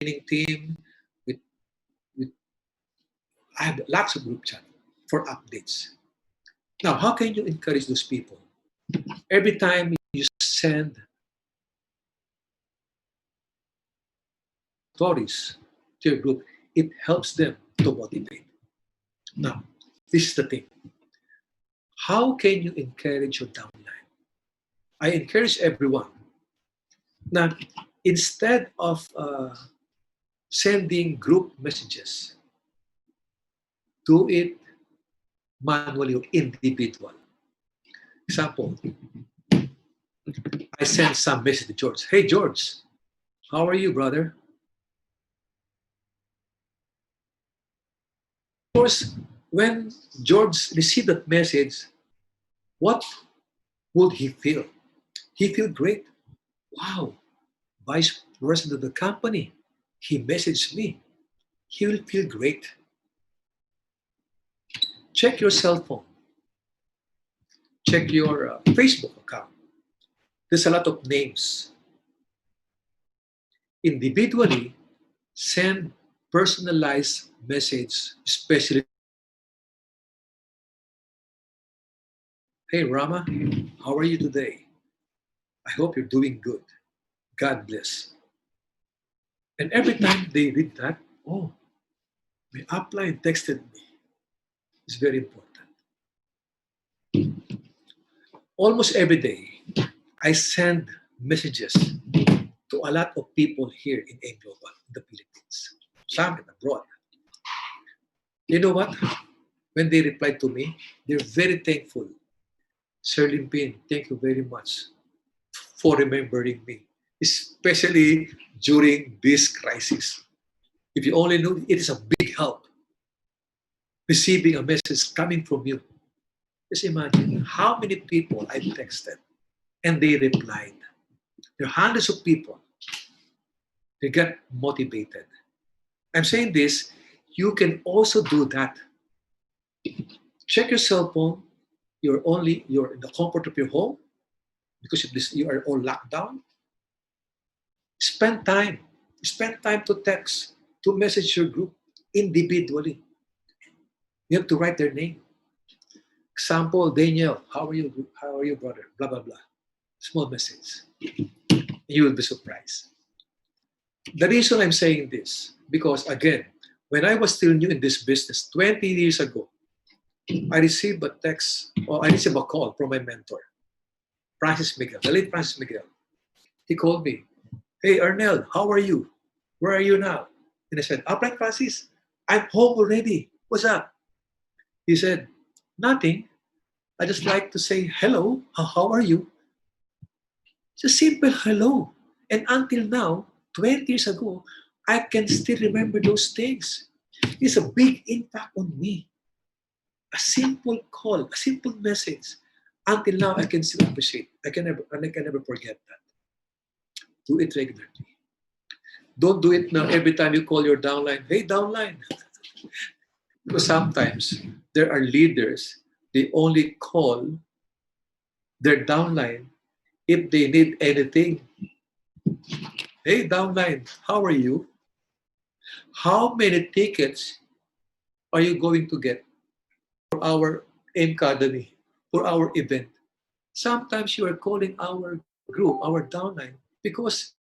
training team, with, with I have lots of group chat for updates. Now, how can you encourage those people? Every time you send stories to your group, it helps them to motivate. Now, this is the thing. How can you encourage your downline? I encourage everyone. Now, instead of sending group messages, do it manually or individual. Example, I sent some message to George. Hey, George, how are you, brother? Of course, when George received that message, what would he feel? He feel great. Wow, vice president of the company, he messaged me. He will feel great. Check your cell phone. Check your Facebook account. There's a lot of names. Individually, send personalized message, especially, hey Rama, how are you today? I hope you're doing good. God bless. And every time they read that, oh, my upline texted me. It's very important. Almost every day, I send messages to a lot of people here in Aimghana, in the Philippines, some and abroad. You know what? When they reply to me, they're very thankful. Sir Limpim, thank you very much for remembering me, especially during this crisis. If you only knew, it is a big help receiving a message coming from you. Just imagine how many people I texted and they replied. There are hundreds of people. They got motivated. I'm saying this, you can also do that. Check your cell phone. You're in the comfort of your home because you are all locked down. Spend time. Spend time to text, to message your group individually. You have to write their name. Example, Daniel, how are you? How are you, brother? Blah, blah, blah. Small message. You will be surprised. The reason I'm saying this, because again, when I was still new in this business 20 years ago, I received a text or I received a call from my mentor, Francis Miguel, the late Francis Miguel. He called me, hey, Arnel, how are you? Where are you now? And I said, upright Francis, I'm home already. What's up? He said, nothing. I just like to say hello. How are you? Just simple hello. And until now, 20 years ago, I can still remember those things. It's a big impact on me. A simple call, a simple message. Until now, I can still appreciate. I can never forget that. Do it regularly. Don't do it now every time you call your downline. Hey, downline. Because sometimes there are leaders, they only call their downline if they need anything. Hey, downline, how are you? How many tickets are you going to get for our Academy, for our event? Sometimes you are calling our group, our downline, because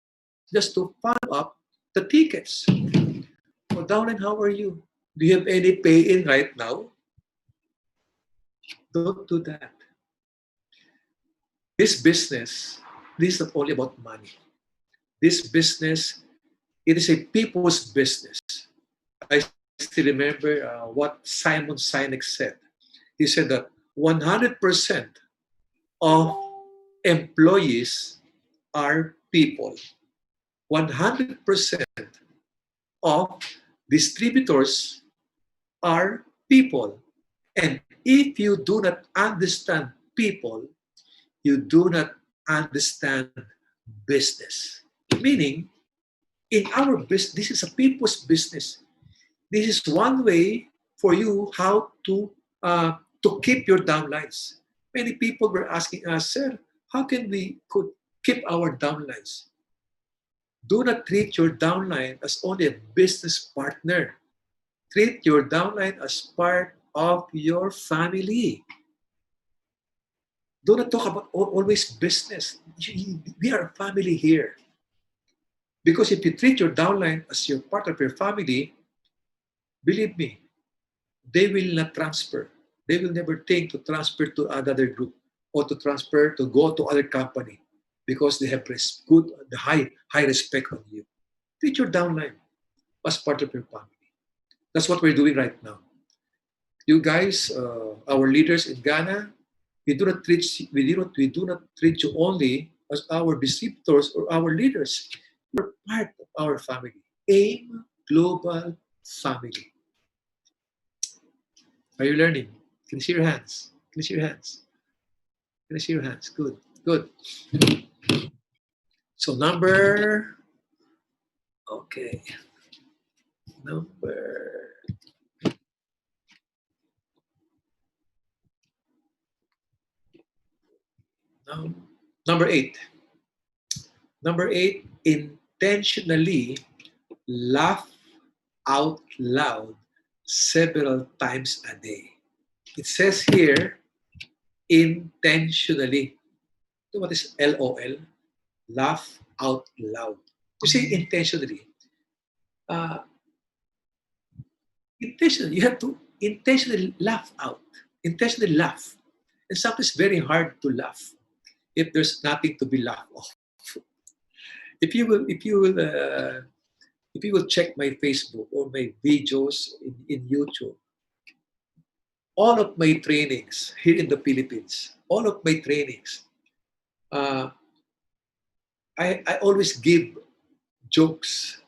just to follow up the tickets. So downline, how are you? Do you have any pay-in right now? Don't do that. This business, this is not only about money. This business, it is a people's business. I still remember what Simon Sinek said. He said that 100% of employees are people. 100% of distributors are people. And if you do not understand people, you do not understand business. Meaning, in our business, this is a people's business. This is one way for you how to keep your downlines. Many people were asking us, sir, how can we could keep our downlines? Do not treat your downline as only a business partner. Treat your downline as part of your family. Do not talk about always business. We are a family here. Because if you treat your downline as your part of your family, believe me, they will not transfer. They will never think to transfer to another group or to transfer to go to other company because they have the high respect on you. Treat your downline as part of your family. That's what we're doing right now. You guys, our leaders in Ghana, we do not treat you only as our distributors or our leaders. You're part of our family. AIM Global Family. Are you learning? Can you see your hands? Can you see your hands? Can I see your hands? Good, good. So okay, number, number 8. Number 8, intentionally laugh out loud several times a day. It says here, intentionally. What is LOL? Laugh out loud. You say intentionally. Uh, intentionally, you have to intentionally laugh out. Intentionally laugh. And sometimes it's very hard to laugh if there's nothing to be laughed off. If you will, if you will, if you will check my Facebook or my videos in YouTube, all of my trainings here in the Philippines, all of my trainings, uh, I always give jokes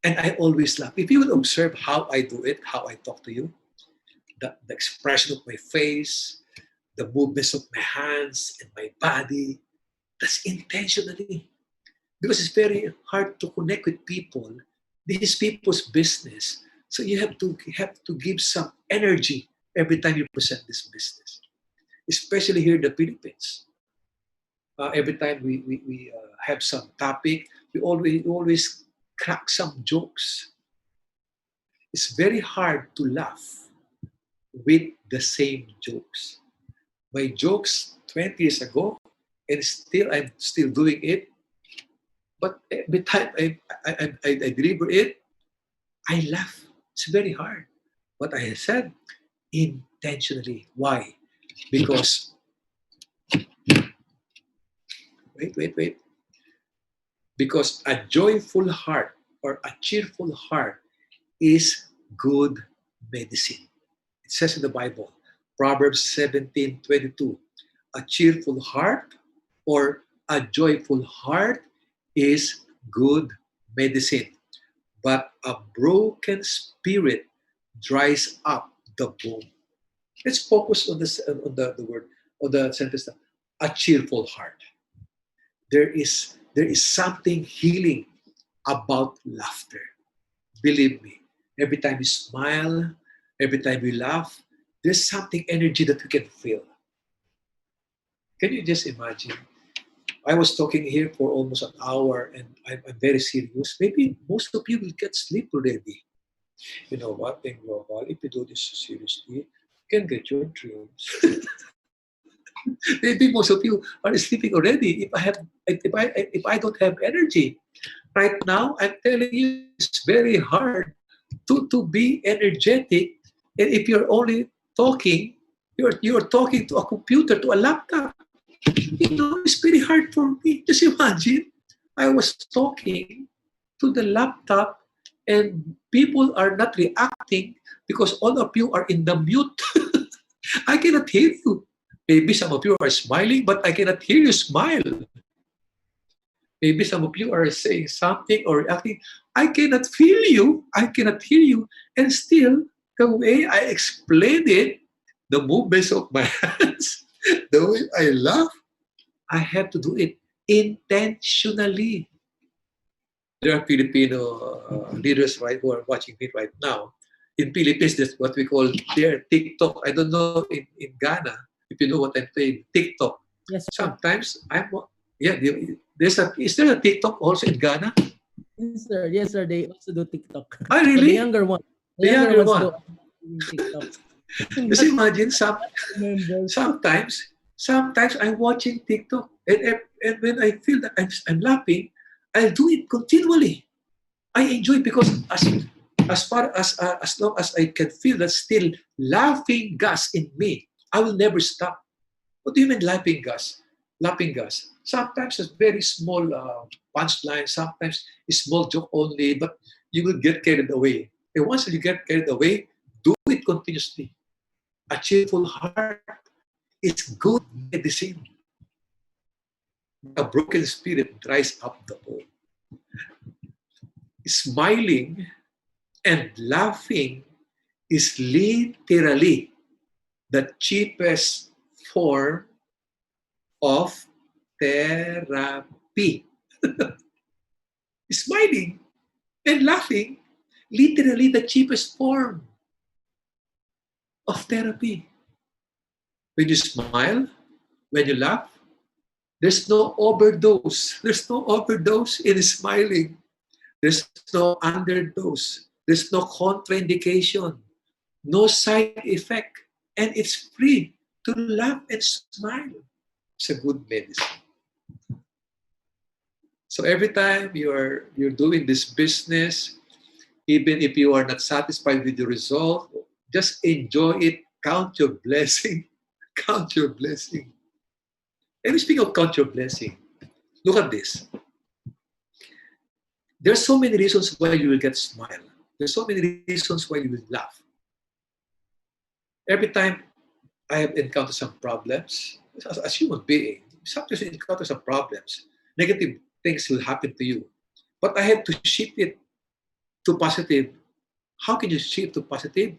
and I always laugh. If you will observe how I do it, how I talk to you, the expression of my face, the movements of my hands and my body, that's intentionally. Because it's very hard to connect with people. This is people's business. So you have to give some energy every time you present this business, especially here in the Philippines. Every time we have some topic, we always crack some jokes. It's very hard to laugh with the same jokes. My jokes 20 years ago, and I'm still doing it. But every time I deliver it, I laugh. It's very hard. What I said, intentionally. Why? Because, wait. Because a joyful heart or a cheerful heart is good medicine. It says in the Bible, Proverbs 17:22, a cheerful heart or a joyful heart is good medicine, but a broken spirit dries up the bone. Let's focus on the word, on the sentence, a cheerful heart. There is something healing about laughter. Believe me, every time we smile, every time we laugh, there's something energy that we can feel. Can you just imagine? I was talking here for almost an hour and I'm very serious. Maybe most of you will get sleep already. You know what, in global, if you do this seriously, you can get your dreams. Maybe most of you are sleeping already. If I don't have energy right now, I'm telling you, it's very hard to be energetic. And if you're only talking, you're talking to a computer, to a laptop. It's very hard for me. Just imagine, I was talking to the laptop and people are not reacting because all of you are in the mute. I cannot hear you. Maybe some of you are smiling, but I cannot hear you smile. Maybe some of you are saying something or reacting. I cannot feel you. I cannot hear you. And still, the way I explained it, the movements of my hands, the way I laugh, I have to do it intentionally. There are Filipino leaders, right, who are watching me right now. In Philippines, that's what we call their TikTok. I don't know in Ghana if you know what I'm saying. TikTok. Yes, sir. Sometimes Yeah, is there a TikTok also in Ghana? Yes, sir. Yes, sir. They also do TikTok. Ah, But the really? younger one, the The younger younger ones one. do TikTok. Just But imagine members. sometimes I'm watching TikTok, and when I feel that I'm laughing, I'll do it continually. I enjoy it because as long as I can feel that still laughing gas in me, I will never stop. What do you mean laughing gas? Laughing gas. Sometimes it's very small punchline, sometimes a small joke only, but you will get carried away. And once you get carried away, do it continuously. A cheerful heart is good medicine, but a broken spirit dries up the bone. Smiling and laughing is literally the cheapest form of therapy. Smiling and laughing, literally the cheapest form of therapy. When you smile, when you laugh, there's no overdose. There's no overdose in smiling. There's no underdose. There's no contraindication, no side effect, and it's free to laugh and smile. It's a good medicine. So every time you're doing this business, even if you are not satisfied with the result, just enjoy it. Count your blessing. Count your blessing. And speaking of count your blessing, look at this. There's so many reasons why you will get smile. There's so many reasons why you will laugh. Every time I have encountered some problems, as human being, sometimes you encounter some problems. Negative things will happen to you. But I have to shift it to positive. How can you shift to positive?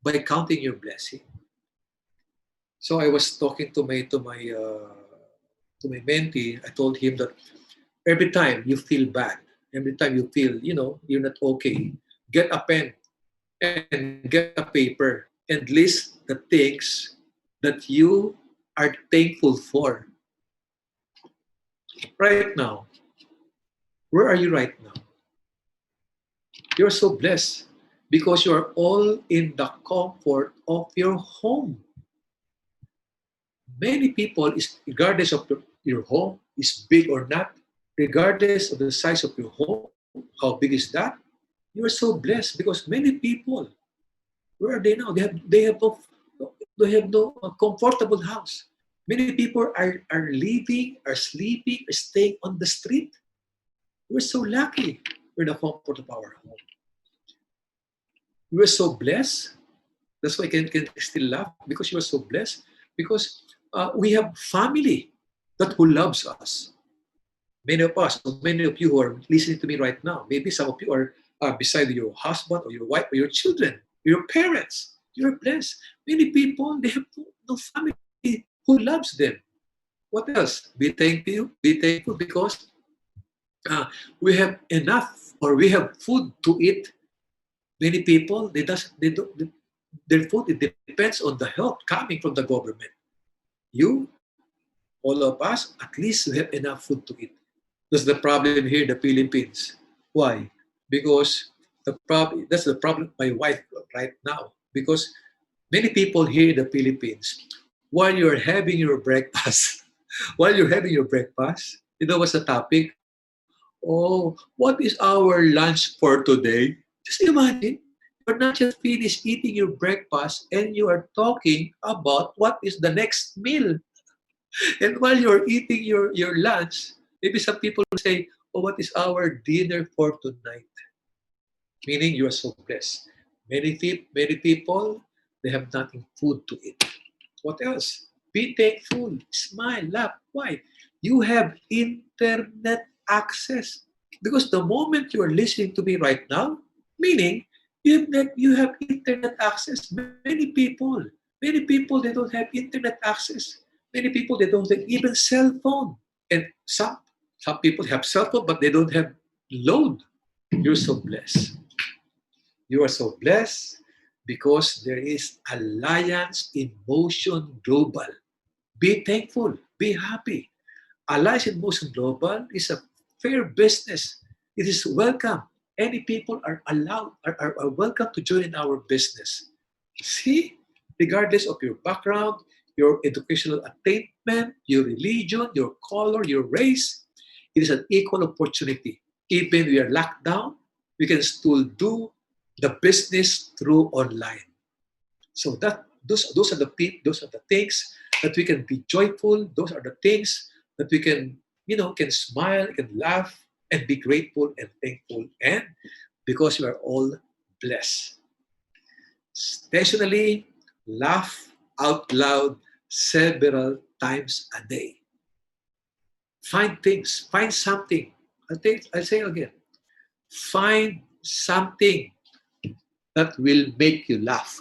By counting your blessing. So I was talking to my mentee. I told him that every time you feel bad, every time you feel you're not okay, get a pen and get a paper and list the things that you are thankful for right now. Where are you right now? You're so blessed because you're all in the comfort of your home. Many people, regardless of your home is big or not, regardless of the size of your home, how big is that? You are so blessed because many people, where are they now? They have no comfortable house. Many people are living, are sleeping, are staying on the street. We're so lucky. We're in the comfort of our home. You are so blessed. That's why I can still laugh because you are so blessed. Because we have family that who loves us. Many of us, or many of you who are listening to me right now, maybe some of you are beside your husband or your wife or your children, your parents. You're blessed. Many people, they have no family who loves them. What else? Be thankful. Be thankful because we have enough or we have food to eat. Many people, their food it depends on the help coming from the government. You, all of us, at least we have enough food to eat. That's the problem here in the Philippines. Why? Because that's the problem my wife right now. Because many people here in the Philippines, while you're having your breakfast, while you're having your breakfast, you know what's the topic? Oh, what is our lunch for today? Just imagine, you're not just finished eating your breakfast and you are talking about what is the next meal. And while you're eating your lunch, maybe some people will say, oh, what is our dinner for tonight? Meaning you are so blessed. Many people, they have nothing food to eat. What else? Be thankful, smile, laugh. Why? You have internet access. Because the moment you are listening to me right now, meaning you have internet access. Many people, they don't have internet access. Many people, they don't have even cell phone. And some people have cell phone, but they don't have load. You're so blessed. You are so blessed because there is Alliance in Motion Global. Be thankful. Be happy. Allies in Motion Global is a fair business. It is welcome. Any people are allowed, are welcome to join in our business. See, regardless of your background, your educational attainment, your religion, your color, your race, it is an equal opportunity. Even we are locked down, we can still do the business through online. So that those are those are the things that we can be joyful. Those are the things that we can can smile, can laugh, and be grateful and thankful. And because we are all blessed, intentionally laugh out loud several times a day. Find things, find something. I'll say again. Find something that will make you laugh.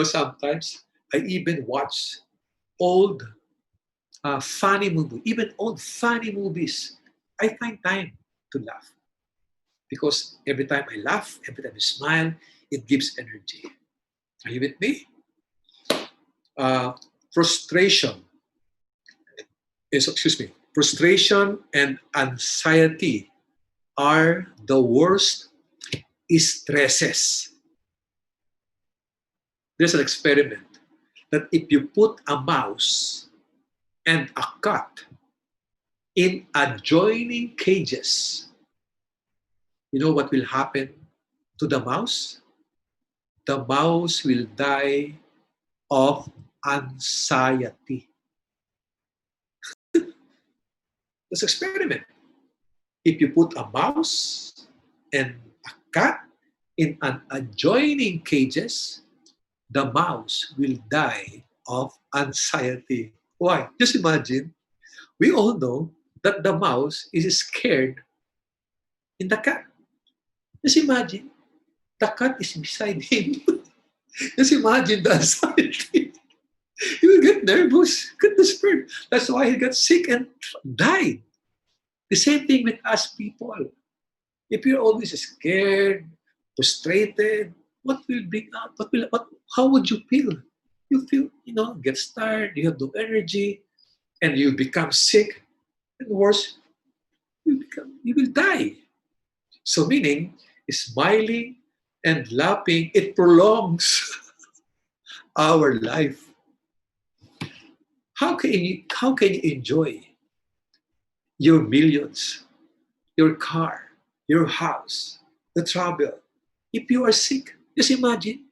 Sometimes I even watch old funny movies, even old funny movies. I find time to laugh because every time I laugh, every time I smile, it gives energy. Are you with me? Uh, frustration excuse me, frustration and anxiety are the worst stresses. There's an experiment that if you put a mouse and a cat in adjoining cages, you know what will happen to the mouse? The mouse will die of anxiety. Let's experiment. If you put a mouse and a cat in an adjoining cages, the mouse will die of anxiety. Why? Just imagine, we all know that the mouse is scared in the cat. Just imagine, the cat is beside him. Just imagine the anxiety. He will get nervous, get desperate. That's why he got sick and died. The same thing with us people. If you're always scared, frustrated, what will bring out? How would you feel? You feel, get tired, you have no energy, and you become sick. And worse, you will die. So meaning, smiling and laughing, it prolongs our life. How can you enjoy your millions, your car, your house, the travel? If you are sick, just imagine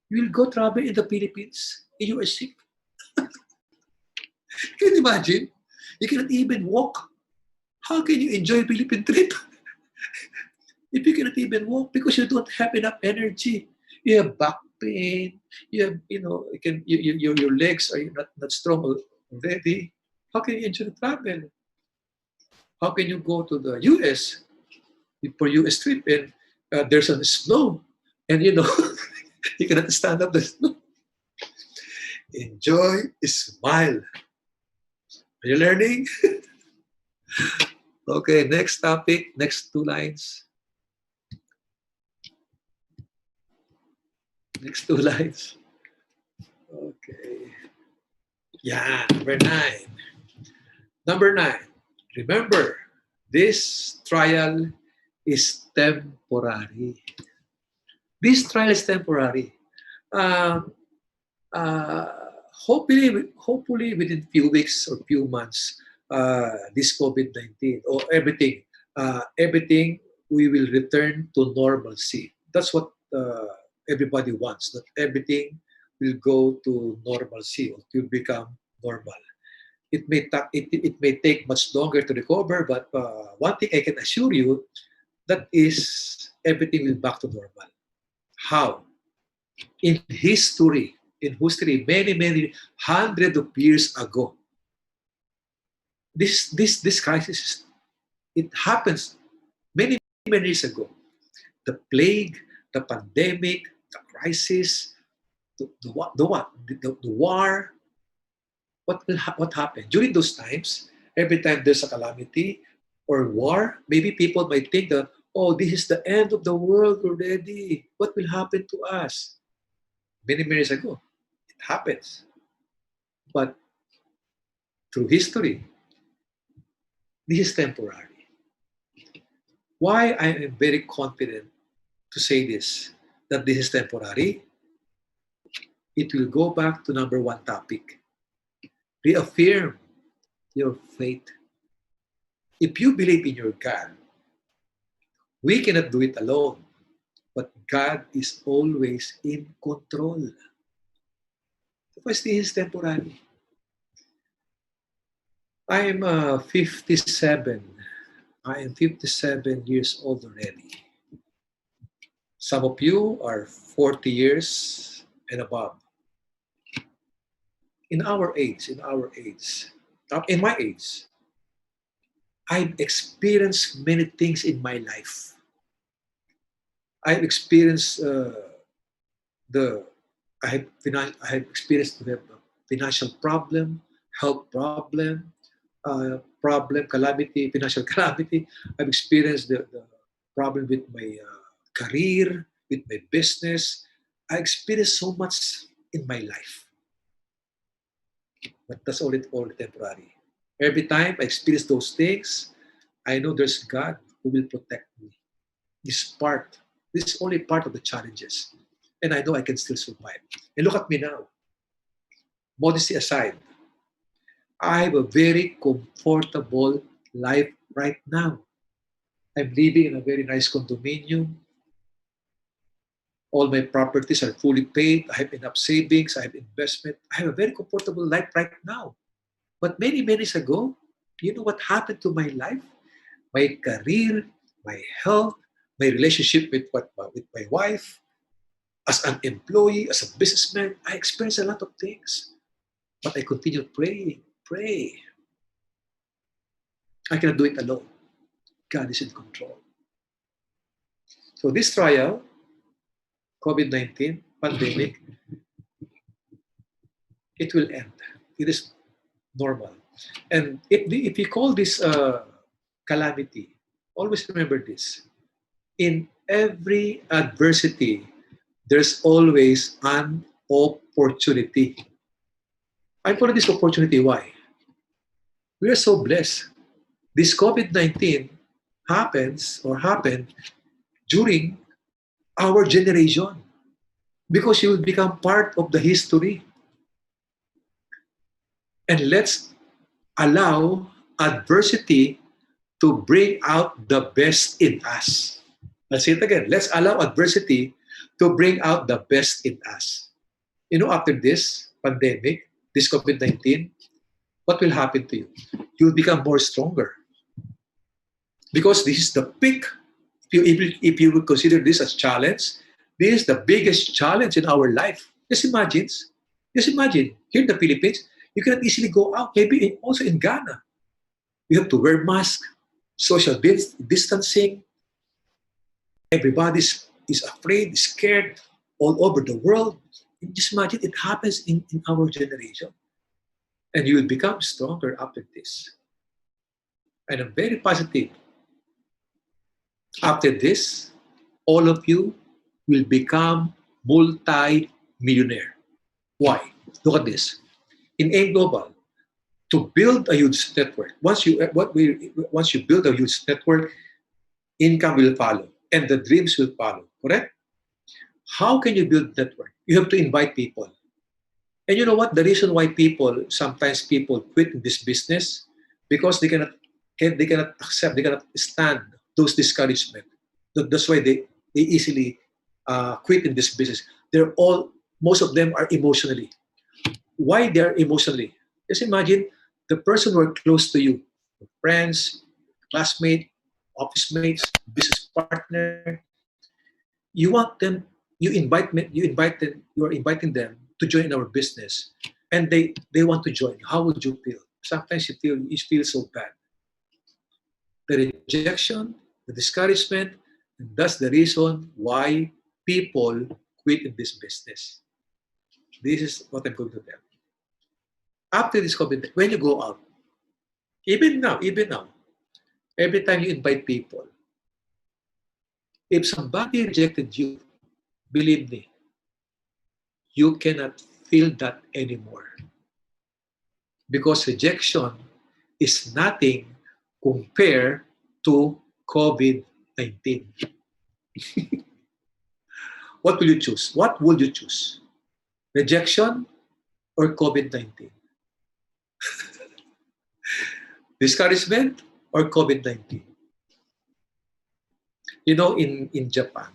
you will go travel in the Philippines and you are sick. Can you imagine? You cannot even walk. How can you enjoy a Philippine trip if you cannot even walk because you don't have enough energy? You have back pain. You have, your legs are not strong already. How can you enjoy the travel? How can you go to the US for US trip and there's a snow and you cannot stand up the snow? Enjoy, smile. Are you learning? Okay, next topic, next two lines. Next two lines. Okay. Yeah, number 9. Number 9. Remember, this trial is temporary. This trial is temporary. Um, hopefully within few weeks or few months, this COVID-19 or everything we will return to normalcy. That's what everybody wants. That everything will go to normalcy or to become normal. It may take much longer to recover, but one thing I can assure you that is everything will back to normal. How? In history, many hundreds of years ago, this crisis, it happens many years ago. The plague, the pandemic, the crisis, the war. What happened during those times? Every time there's a calamity or war, maybe people might think that, oh, this is the end of the world already. What will happen to us? Many years ago, it happens. But through history, This is temporary. Why I am very confident to say this, that this is temporary? It will go back to number one topic. Reaffirm your faith. If you believe in your God, we cannot do it alone, but God is always in control. Because this is temporary. I am 57. I am 57 years old already. Some of you are 40 years and above. In my age, I've experienced many things in my life. I've experienced the I have experienced the financial problem, health problem, calamity, financial calamity. I've experienced the problem with my career, with my business. I experienced so much in my life, but that's all temporary. Every time I experience those things, I know there's God who will protect me. This part, this is only part of the challenges, and I know I can still survive. And look at me now. Modesty aside, I have a very comfortable life right now. I'm living in a very nice condominium. All my properties are fully paid. I have enough savings. I have investment. I have a very comfortable life right now. But many, many years ago, you know what happened to my life? My career, my health, my relationship with my wife, as an employee, as a businessman, I experienced a lot of things. But I continued praying, pray. I cannot do it alone. God is in control. So this trial, COVID-19 pandemic, it will end. It is normal. And if you call this calamity, always remember this. In every adversity, there's always an opportunity. I'm calling this opportunity. Why? We are so blessed. This COVID-19 happened during our generation because you will become part of the history. And let's allow adversity to bring out the best in us. I'll say it again. Let's allow adversity to bring out the best in us. You know, after this pandemic, this COVID-19, what will happen to you? You'll become more stronger. Because this is the peak. If you would consider this as challenge, this is the biggest challenge in our life. Just imagine, here in the Philippines, you cannot easily go out. Maybe also in Ghana, you have to wear masks, social distancing. Everybody is afraid, scared all over the world. Just imagine it happens in our generation. And you will become stronger after this. And I'm very positive. After this, all of you will become multi-millionaire. Why? Look at this. In Aim Global, to build a huge network, once you build a huge network, income will follow and the dreams will follow. Correct? How can you build network? You have to invite people. And you know what? The reason why sometimes people quit in this business, because they cannot accept, they cannot stand those discouragement. That's why they easily quit in this business. Most of them are emotionally. Why they are emotionally? Just imagine the person who are close to you, your friends, classmate, office mates, business partner. You want them, you are inviting them to join our business, and they want to join. How would you feel? Sometimes you feel so bad. The rejection, the discouragement, and that's the reason why people quit in this business. This is what I'm going to tell. After this COVID, when you go out, even now, every time you invite people, if somebody rejected you, believe me, you cannot feel that anymore. Because rejection is nothing compare to COVID-19? What will you choose? What would you choose? Rejection or COVID-19? Discouragement or COVID-19? You know, in Japan,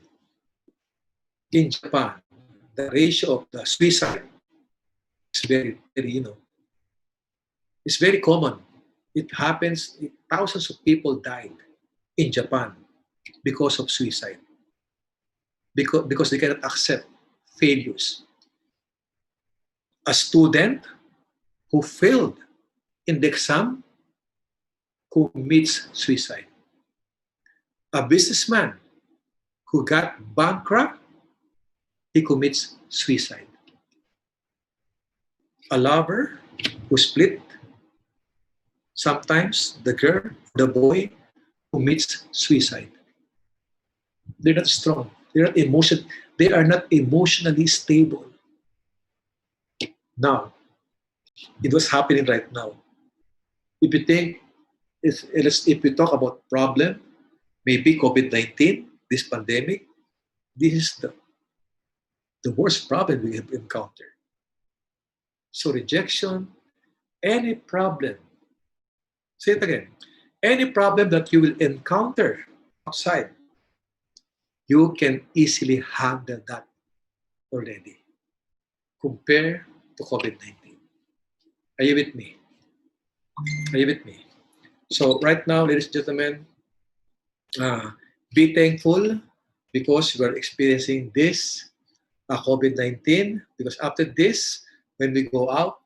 the ratio of the suicide is very, it's very common. It happens, thousands of people died in Japan because of suicide, because they cannot accept failures. A student who failed in the exam commits suicide. A businessman who got bankrupt, he commits suicide. A lover who split, sometimes the girl, the boy commits suicide. They're not strong. They are not emotionally stable. Now, it was happening right now. If you think, if we talk about problem, maybe COVID-19, this pandemic, this is the worst problem we have encountered. So rejection, any problem, say it again, any problem that you will encounter outside, you can easily handle that already compared to COVID-19. Are you with me? Are you with me? So right now, ladies and gentlemen, be thankful because you are experiencing this COVID-19, because after this, when we go out,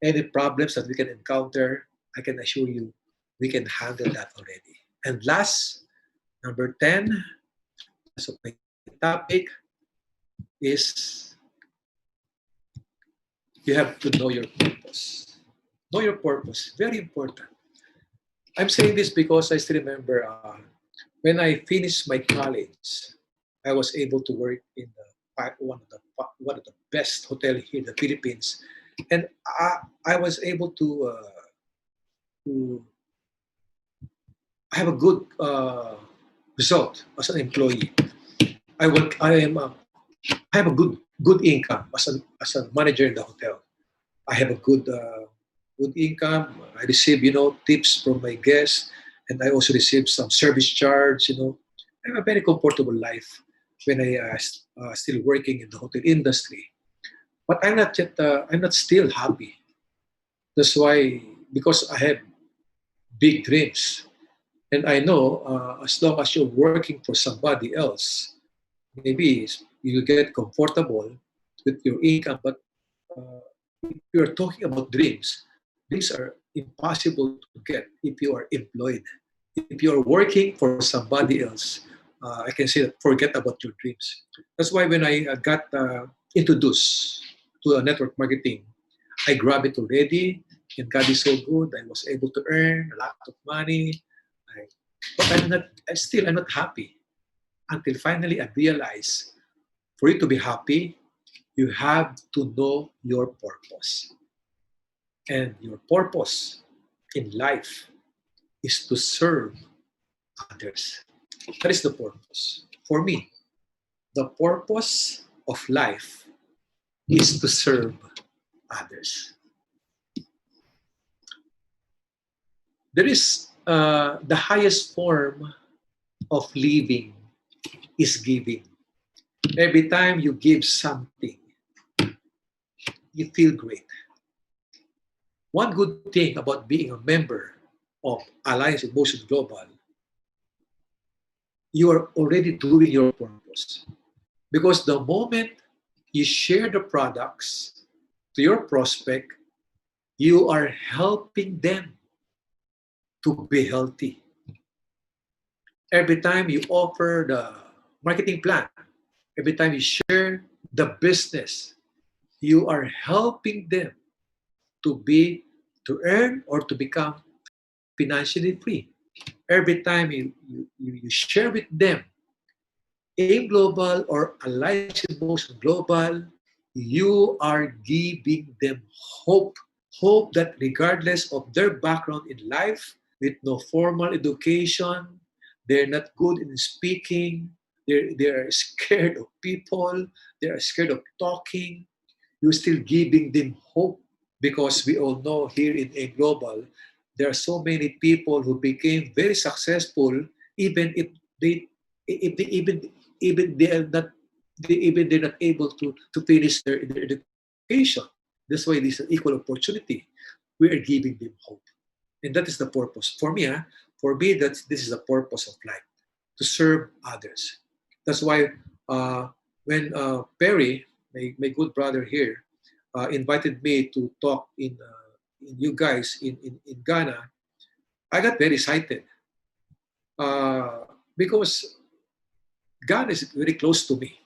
any problems that we can encounter, I can assure you, we can handle that already. And last, number 10, so my topic is you have to know your purpose. Know your purpose, very important. I'm saying this because I still remember when I finished my college, I was able to work in one of the best hotel here in the Philippines, and I was able to have a good result as an employee. I work. I have a good income as a manager in the hotel. I have a good income. I receive tips from my guests, and I also receive some service charge. I have a very comfortable life when I still working in the hotel industry. But I'm not still happy. That's why, because I have big dreams, and I know as long as you're working for somebody else, maybe you get comfortable with your income. But if you're talking about dreams are impossible to get if you are employed. If you're working for somebody else, I can say that forget about your dreams. That's why when I got introduced to network marketing, I grabbed it already, and God is so good. I was able to earn a lot of money, I, but I'm not happy until finally I realized for you to be happy, you have to know your purpose. And your purpose in life is to serve others. That is the purpose. For me, the purpose of life is to serve others. There is the highest form of living is giving. Every time you give something, you feel great. One good thing about being a member of Alliance Emotion Global, you are already doing your purpose. Because the moment you share the products to your prospect, you are helping them to be healthy. Every time you offer the marketing plan, every time you share the business, you are helping them to earn or to become financially free. Every time you share with them AIM Global or Alliance Motion Global, you are giving them hope. Hope that regardless of their background in life, with no formal education. They're not good in speaking. They're scared of people. They are scared of talking. You're still giving them hope because we all know here in A Global, there are so many people who became very successful even if they even they are not they're not able to finish their education. That's why this is an equal opportunity. We are giving them hope. And that is the purpose. For me, this is the purpose of life, to serve others. That's why when Perry, my good brother here, invited me to talk in you guys in Ghana, I got very excited because Ghana is very close to me.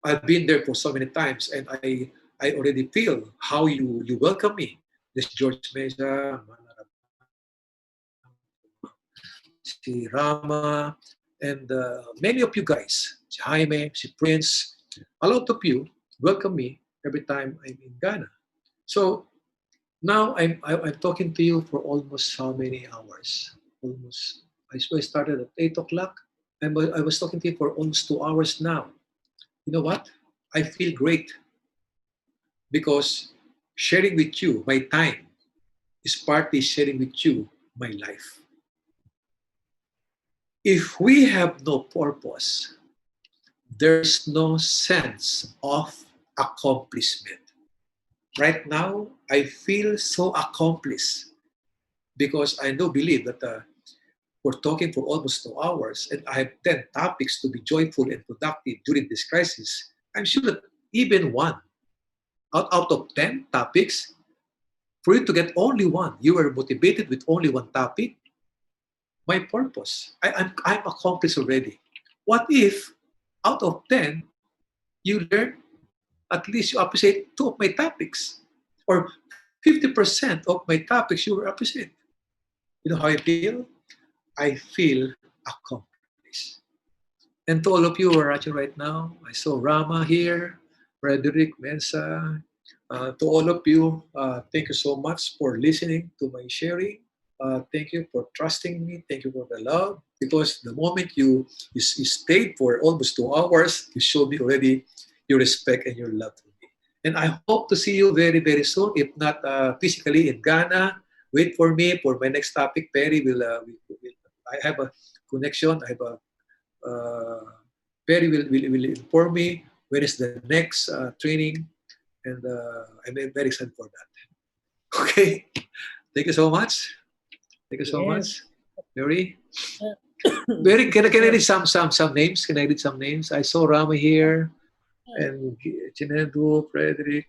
I've been there for so many times, and I already feel how you welcome me. This George Mesa, si Rama, and many of you guys, si Jaime, si Prince, a lot of you welcome me every time I'm in Ghana. So now I'm talking to you for almost how many hours? Almost, I started at 8 o'clock. I was talking to you for almost 2 hours now. You know what? I feel great because sharing with you my time is partly sharing with you my life. If we have no purpose, there's no sense of accomplishment. Right now, I feel so accomplished because I do believe that we're talking for almost 2 hours and I have 10 topics to be joyful and productive during this crisis. I'm sure that even one out of 10 topics, for you to get only one, you are motivated with only one topic, my purpose. I'm accomplished already. What if out of 10, you learn, at least you appreciate two of my topics? Or 50% of my topics you will appreciate. You know how I feel? I feel accomplished. And to all of you who are watching right now, I saw Rama here, Frederick, Mensa. To all of you, thank you so much for listening to my sharing. Thank you for trusting me. Thank you for the love. Because the moment you stayed for almost 2 hours, you showed me already your respect and your love for me. And I hope to see you very, very soon. If not physically in Ghana, wait for me for my next topic. Perry will I have a connection. I have a Perry will inform me when is the next training, and I'm very excited for that. Okay, thank you so much. Thank you so Yes. much, Mary. Uh, Mary, can I Sir, read some names? Can I read some names? I saw Rama here and Chinedu, Frederick.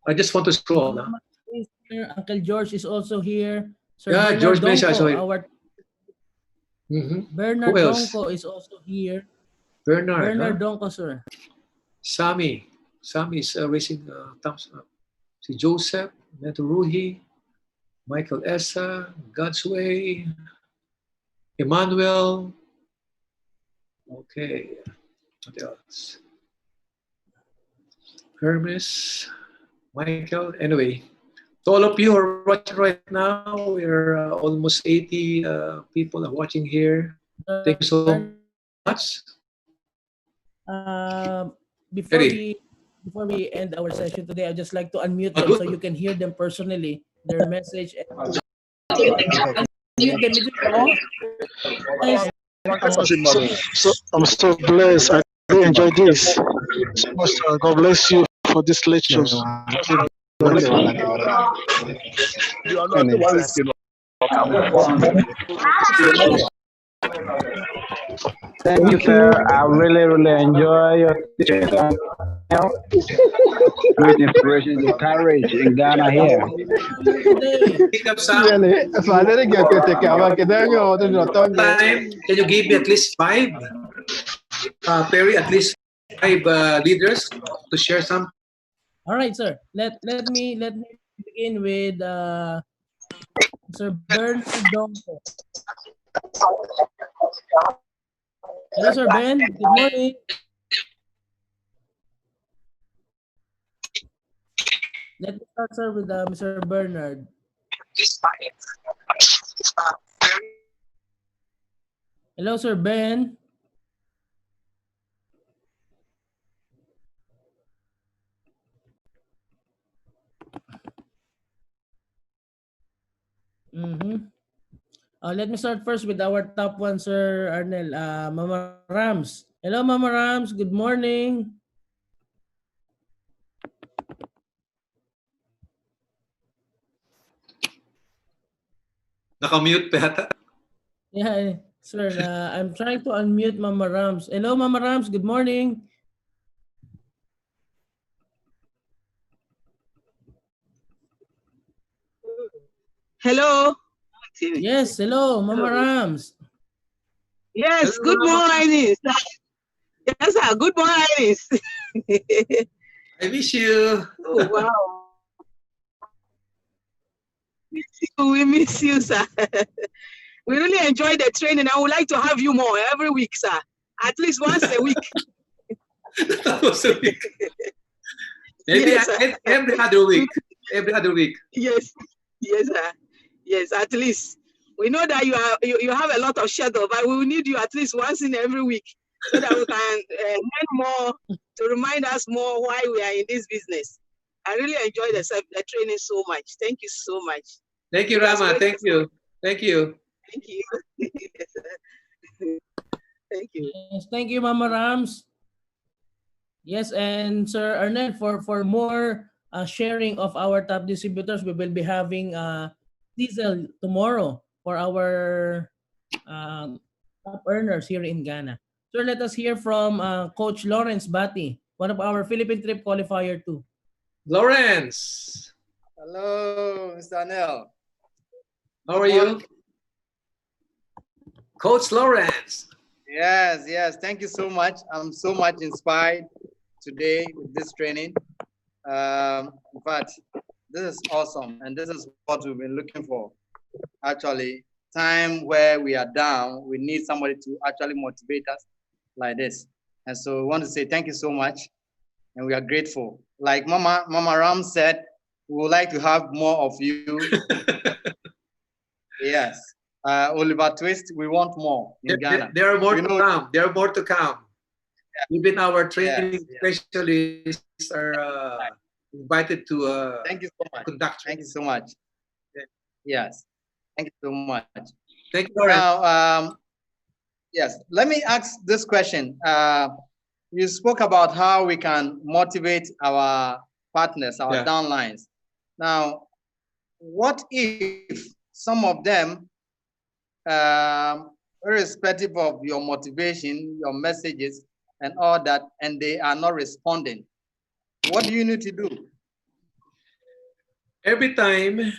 I just want to scroll now. Mama is here. Uncle George is also here. Sir Yeah, Bernard George Mesa, I saw Donko, it. our Who Bernard else? Donko is also here. Bernard, huh? Bernard Donko, sir. Sami. Sami is raising thumbs up. Si Joseph, Neto Ruhi, Michael Essa, God's Way, Emmanuel. Okay, what else? Hermes, Michael. Anyway, to all of you who are watching right now, we're almost 80 people are watching here. Thank you so Bernard, much. before Ready? we end our session today, I'd just like to unmute them so Good. you can hear them personally, their message. Unmute them. Guys, So I'm so blessed. I really enjoy this. So much, God bless you for these lectures. Thank you, sir. I really, really enjoy your teaching with inspiration and courage in Ghana here. today. Pick up some Really? Father, get to take care of it. Then you order your tongue. time. Can you give me at least five? Perry, at least five leaders to share some. All right, sir. Let me begin with Sir Bernard Donko. Hello, Sir Ben. Good morning. Let me start, sir, with Mr. Bernard. Hello, Sir Ben. Let me start first with our top one, Sir Arnel. Mama Rams. Hello, Mama Rams. Good morning. Nakamute pa yata. Yeah, sir. I'm trying to unmute Mama Rams. Hello, Mama Rams. Good morning. Hello. Yes, hello, Mama Rams. Yes, Hello, good Mama. morning. Yes, sir. Good morning. I miss you. Oh, wow. We miss you, sir. We really enjoyed the training. I would like to have you more every week, sir. At least once a week. That was a week. Maybe Yes, sir. every other week. Every other week. Yes, yes, sir. Yes, at least. We know that you have a lot of schedule, but we will need you at least once in every week so that we can learn more to remind us more why we are in this business. I really enjoyed the training so much. Thank you so much. Thank you, It was Rama. great. Thank you. Thank you. Thank you. Yes, sir. Thank you. Yes, thank you, Mama Rams. Yes, and Sir Arnel, for more sharing of our top distributors, we will be having diesel tomorrow for our top earners here in Ghana. So let us hear from Coach Lawrence Bati, one of our Philippine trip qualifier too. Lawrence, Hello, Mr. Arnel. how are you? Coach Lawrence. Yes, yes. Thank you so much. I'm so much inspired today with this training. In fact, this is awesome, and this is what we've been looking for. Actually, time where we are down, we need somebody to actually motivate us like this. And so we want to say thank you so much, and we are grateful. Like Mama Ram said, we would like to have more of you. Yes. Oliver Twist, we want more in Ghana. There are more You to know, come. There are more to come. Even our training yes. specialists are invited to Thank you so much. conduct. Thank you so much. Yes. Thank you so much. Thank you, Lawrence. Now, yes, let me ask this question. You spoke about how we can motivate our partners, our downlines. Now, what if some of them, irrespective of your motivation, your messages, and all that, and they are not responding? What do you need to do? Every time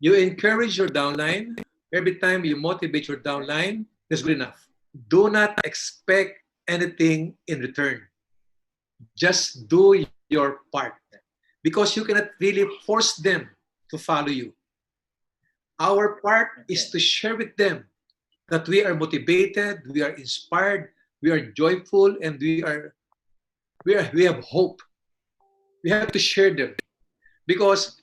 you encourage your downline, every time you motivate your downline, that's good enough. Do not expect anything in return. Just do your part, because you cannot really force them to follow you. Our part is to share with them that we are motivated, we are inspired, we are joyful, and we have hope. We have to share them, because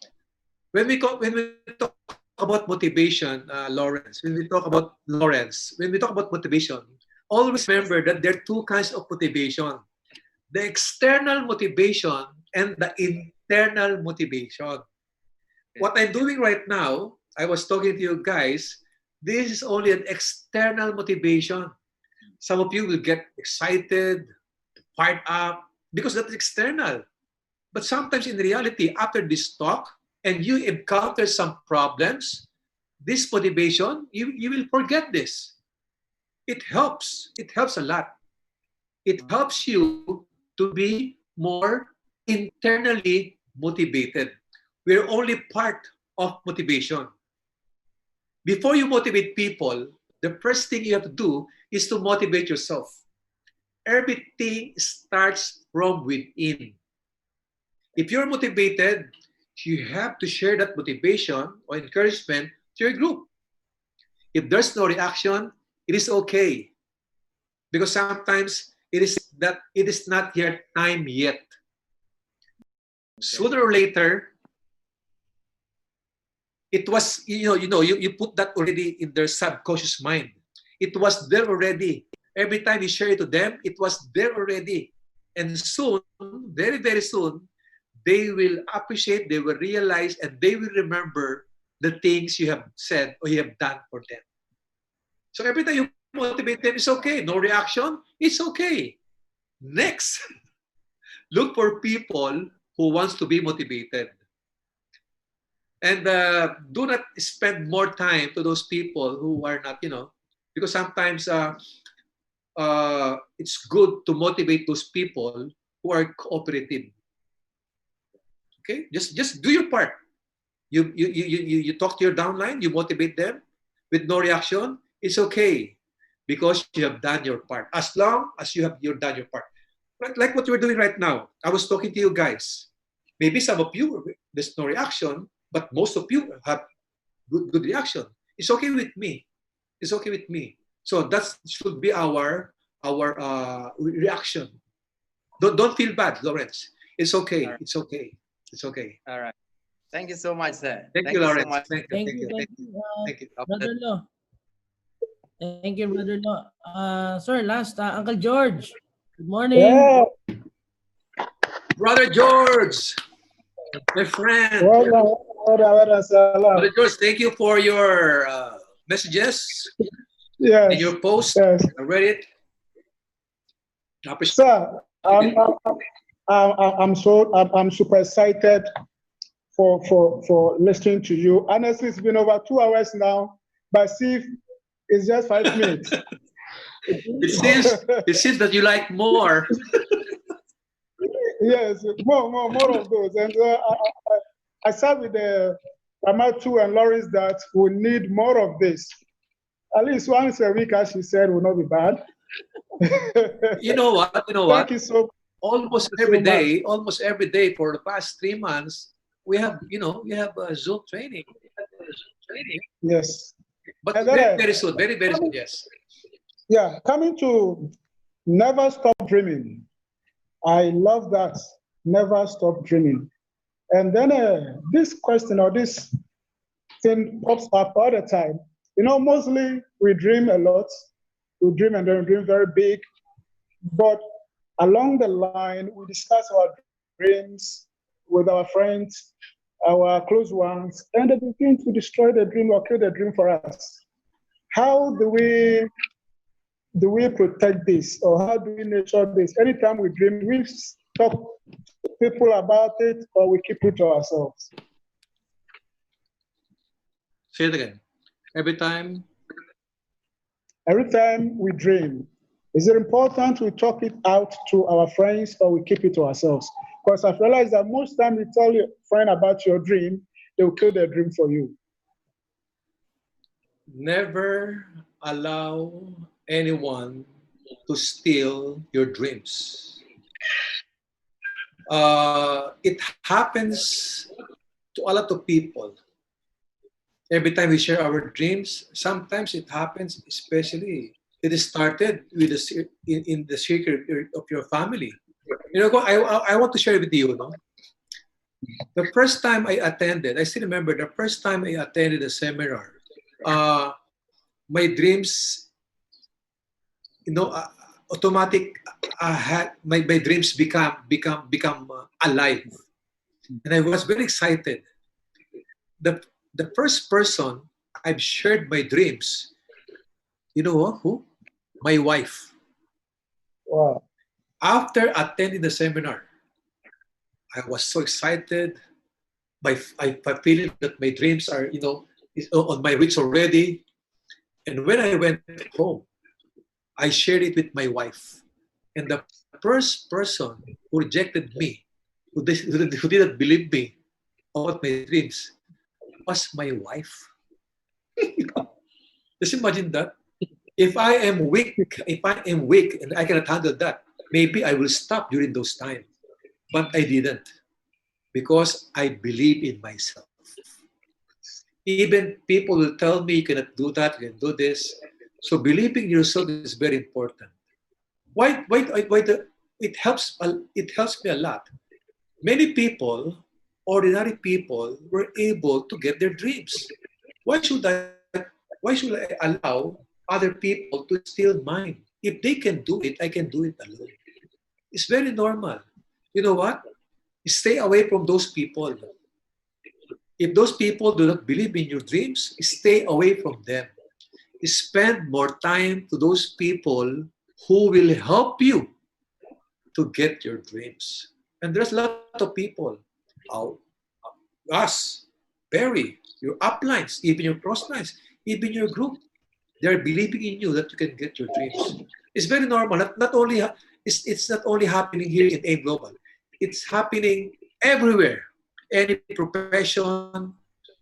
when we talk about motivation, Lawrence, when we talk about motivation, always remember that there are two kinds of motivation: the external motivation and the internal motivation. What I'm doing right now, I was talking to you guys, this is only an external motivation. Some of you will get excited, fired up, because that's external. But sometimes in reality, after this talk, and you encounter some problems, this motivation, you will forget this. It helps. It helps a lot. It helps you to be more internally motivated. We're only part of motivation. Before you motivate people, the first thing you have to do is to motivate yourself. Everything starts from within. If you're motivated, you have to share that motivation or encouragement to your group. If there's no reaction, it is okay. Because sometimes it is not yet time yet. Sooner or later, it was, you put that already in their subconscious mind. It was there already. Every time you share it to them, it was there already. And soon, very, very soon, they will appreciate, they will realize, and they will remember the things you have said or you have done for them. So every time you motivate them, it's okay. No reaction, it's okay. Next, look for people who wants to be motivated. And do not spend more time to those people who are not, because sometimes it's good to motivate those people who are cooperative. Okay, just do your part. You talk to your downline, you motivate them with no reaction. It's okay because you have done your part. As long as you've done your part, like what we're doing right now. I was talking to you guys. Maybe some of you there's no reaction, but most of you have good reaction. It's okay with me. It's okay with me. So that should be our reaction. Don't feel bad, Lawrence. It's okay. All right. It's okay. It's okay. All right. Thank you so much, sir. Thank you, so Lawrence. much. Thank you. Thank you. Thank you. Brother Lo. Thank you, Brother Lo. Sir, last, Uncle George. Good morning. Yeah, Brother George, my friend. salam. Brother George, thank you for your messages Yes, and your post. yes. I read it. I appreciate Sir, I'm super excited for listening to you. Honestly, it's been over 2 hours now, but see, it's just 5 minutes. It seems that you like more. Yes, more of those. And I sat with Amatu and Lawrence that we need more of this. At least once a week, as she said, will not be bad. You know what? Thank you so much. Almost every day for the past 3 months, we have Zoom training. Yes. But And very, then, very soon, very, very soon, yes. yeah, coming to never stop dreaming. I love that. Never stop dreaming. And then this question or this thing pops up all the time. Mostly we dream a lot. We dream and then we dream very big. But along the line, we discuss our dreams with our friends, our close ones, and they begin to destroy the dream or kill the dream for us. How do we protect this, or how do we nurture this? Anytime we dream, we talk to people about it, or we keep it to ourselves. Say it again. Every time we dream, is it important we talk it out to our friends, or we keep it to ourselves? Because I've realized that most time you tell your friend about your dream, they will kill their dream for you. never allow anyone to steal your dreams. It happens to a lot of people. Every time we share our dreams, sometimes it happens, especially it is started with in the circle of your family. I want to share with you. The first time I attended, I still remember the first time I attended a seminar. My dreams, automatic. My dreams become alive, and I was very excited. The first person I've shared my dreams, you know who? My wife. Wow. After attending the seminar, I was so excited. I feeling that my dreams are, is on my reach already. And when I went home, I shared it with my wife. And the first person who rejected me, who didn't believe me about my dreams, was my wife. Just imagine that. If I am weak and I cannot handle that, maybe I will stop during those times. But I didn't, because I believe in myself. Even people will tell me you cannot do that, you can do this. So believing in yourself is very important. It helps me a lot. Many people, ordinary people, were able to get their dreams. Why should I allow other people to steal mine. If they can do it, I can do it alone. It's very normal. You know what? Stay away from those people. If those people do not believe in your dreams, stay away from them. Spend more time to those people who will help you to get your dreams. And there's a lot of people, uh, us, Barry, your uplines, even your crosslines, even your group, they're believing in you that you can get your dreams. It's very normal. Not only it's not only happening here in AIM Global. It's happening everywhere. Any profession,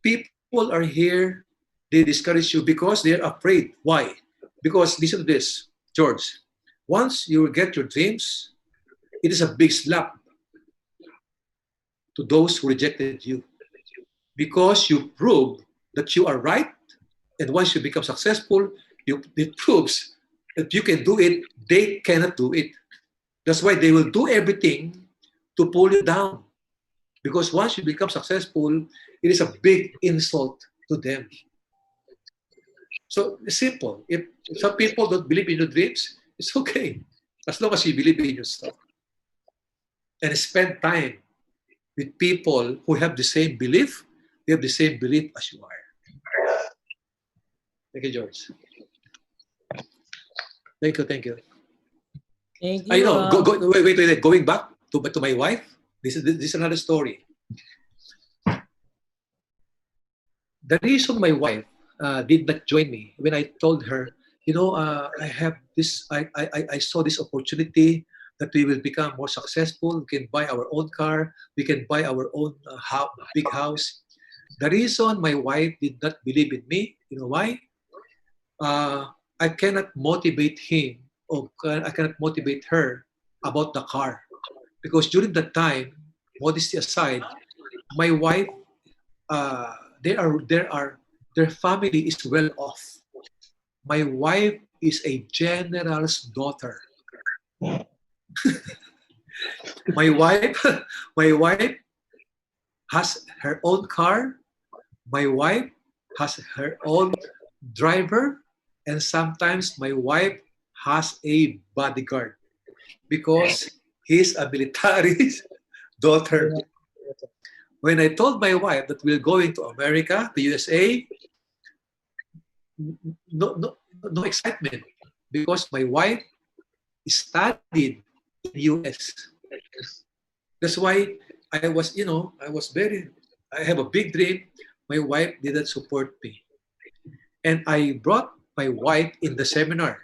people are here. They discourage you because they're afraid. Why? Because listen to this, George. Once you get your dreams, it is a big slap to those who rejected you because you prove that you are right. And once you become successful, it proves that you can do it. They cannot do it. That's why they will do everything to pull you down. Because once you become successful, it is a big insult to them. So it's simple. If some people don't believe in your dreams, it's okay. As long as you believe in yourself. And spend time with people who have the same belief, they have the same belief as you are. Thank you, George. Thank you, thank you. Thank I you. know. Wait. Going back to my wife, this is another story. The reason my wife did not join me when I told her, I have this, I saw this opportunity that we will become more successful. We can buy our own car. We can buy our own big house. The reason my wife did not believe in me, you know why? I cannot motivate him or I cannot motivate her about the car. Because during that time, modesty aside, my wife, uh, their family is well off. My wife is a general's daughter. my wife, my wife has her own car. My wife has her own driver, and sometimes my wife has a bodyguard because he's a military daughter. When I told my wife that we're going to America, the USA, no excitement because my wife studied in the US. That's why I have a big dream. My wife didn't support me. And I brought my wife in the seminar.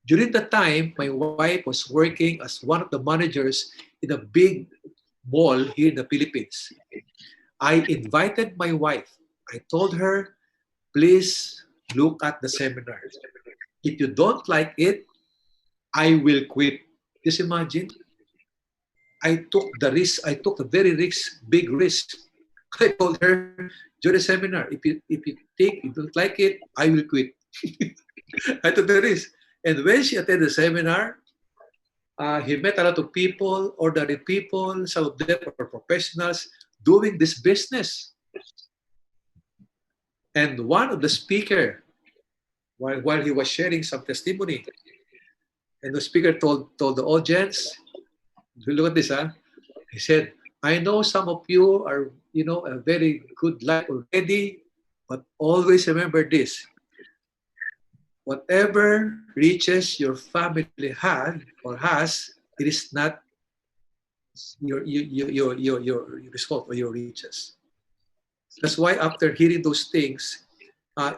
During the time, my wife was working as one of the managers in a big mall here in the Philippines. I invited my wife. I told her, please look at the seminar. If you don't like it, I will quit. Just imagine. I took the risk. I took a very big risk. I told her during the seminar, if you don't like it, I will quit. I took the risk. And when she attended the seminar, he met a lot of people, ordinary people, some of them are professionals doing this business. And one of the speaker, while he was sharing some testimony, and the speaker told the audience, look at this, he said, I know some of you are, a very good life already, but always remember this. Whatever riches your family had or has, it is not your result or your riches. That's why after hearing those things, my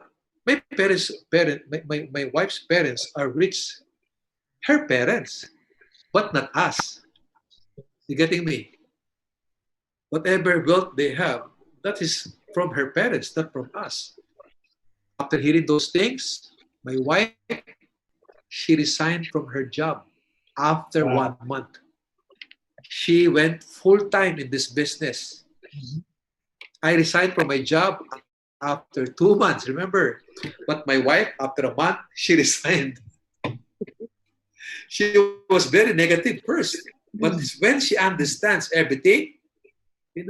wife's parents are rich. Her parents, but not us. You getting me? Whatever wealth they have, that is from her parents, not from us. After hearing those things, my wife, she resigned from her job after 1 month. She went full-time in this business. I resigned from my job after 2 months, remember? But my wife, after a month, she resigned. She was very negative first. But when she understands everything, it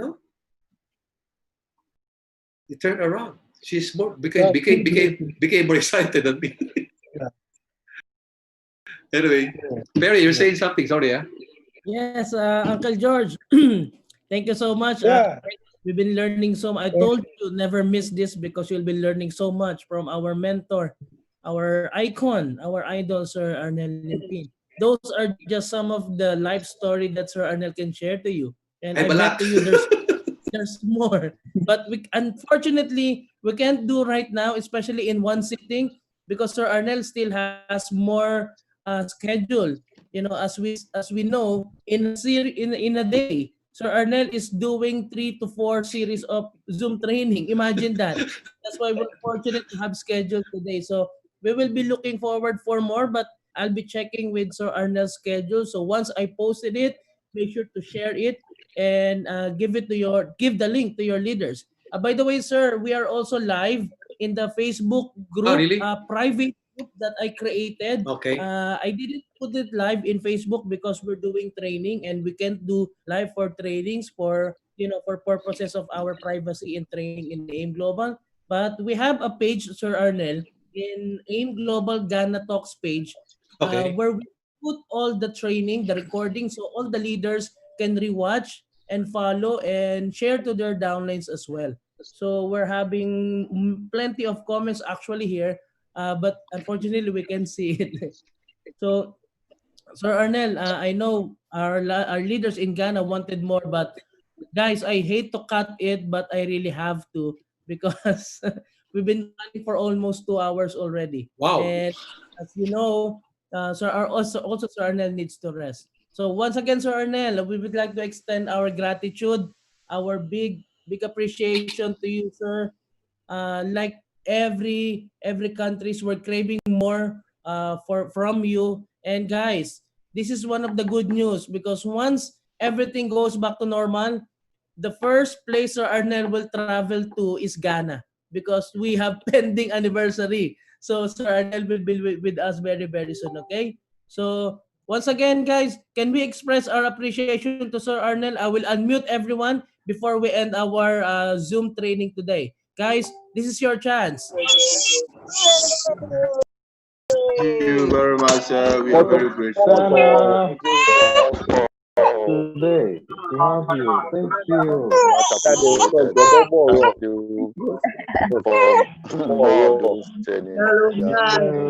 turned around. She's more became more excited than me. Anyway, Perry, you're saying something. Sorry, yeah. Yes, Uncle George. Thank you so much. Yeah. We've been learning so much. I told you never miss this because you'll be learning so much from our mentor, our icon, our idol, Sir Arnel Limpim. Those are just some of the life story that Sir Arnel can share to you. And I I'm a bet lot. to you there's more. But we unfortunately we can't do right now, especially in one sitting, because Sir Arnel still has more schedule. You know, as we know, in a day, Sir Arnel is doing 3 to 4 series of Zoom training. Imagine that. That's why we're fortunate to have scheduled today. So we will be looking forward for more, but I'll be checking with Sir Arnel's schedule. So once I posted it, make sure to share it and give the link to your leaders. By the way, sir, we are also live in the Facebook Oh, group, really? private group that I created. Okay. I didn't put it live in Facebook because we're doing training and we can't do live for trainings for purposes of our privacy and training in AIM Global. But we have a page, Sir Arnel, in AIM Global Ghana Talks page, Okay. where we put all the training, the recording, so all the leaders can rewatch and follow and share to their downlines as well. So we're having plenty of comments actually here, but unfortunately we can see it. So, Sir Arnel, I know our leaders in Ghana wanted more, but guys, I hate to cut it, but I really have to because we've been running for almost 2 hours already. Wow. And as you know, also Sir Arnel needs to rest. So once again, Sir Arnel, we would like to extend our gratitude, our big appreciation to you, sir. Like every countries, we're craving more from you. And guys, this is one of the good news because once everything goes back to normal, the first place Sir Arnel will travel to is Ghana because we have pending anniversary. So Sir Arnel will be with us very, very soon, okay? So once again, guys, can we express our appreciation to Sir Arnel? I will unmute everyone before we end our Zoom training today. Guys, this is your chance. Thank you very much, sir. We are very grateful. Ghana, today we have you. Thank you. Thank you for more of those training.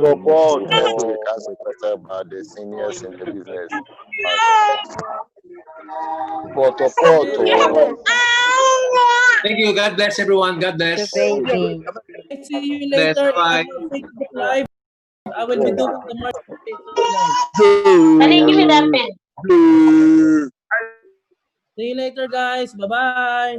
Support because about the seniors in the business. Thank you. God bless everyone. God bless. See you Bless. later in Bye. our Facebook Live. I will be doing the market live. Give me that pen. See you later, guys. Bye-bye.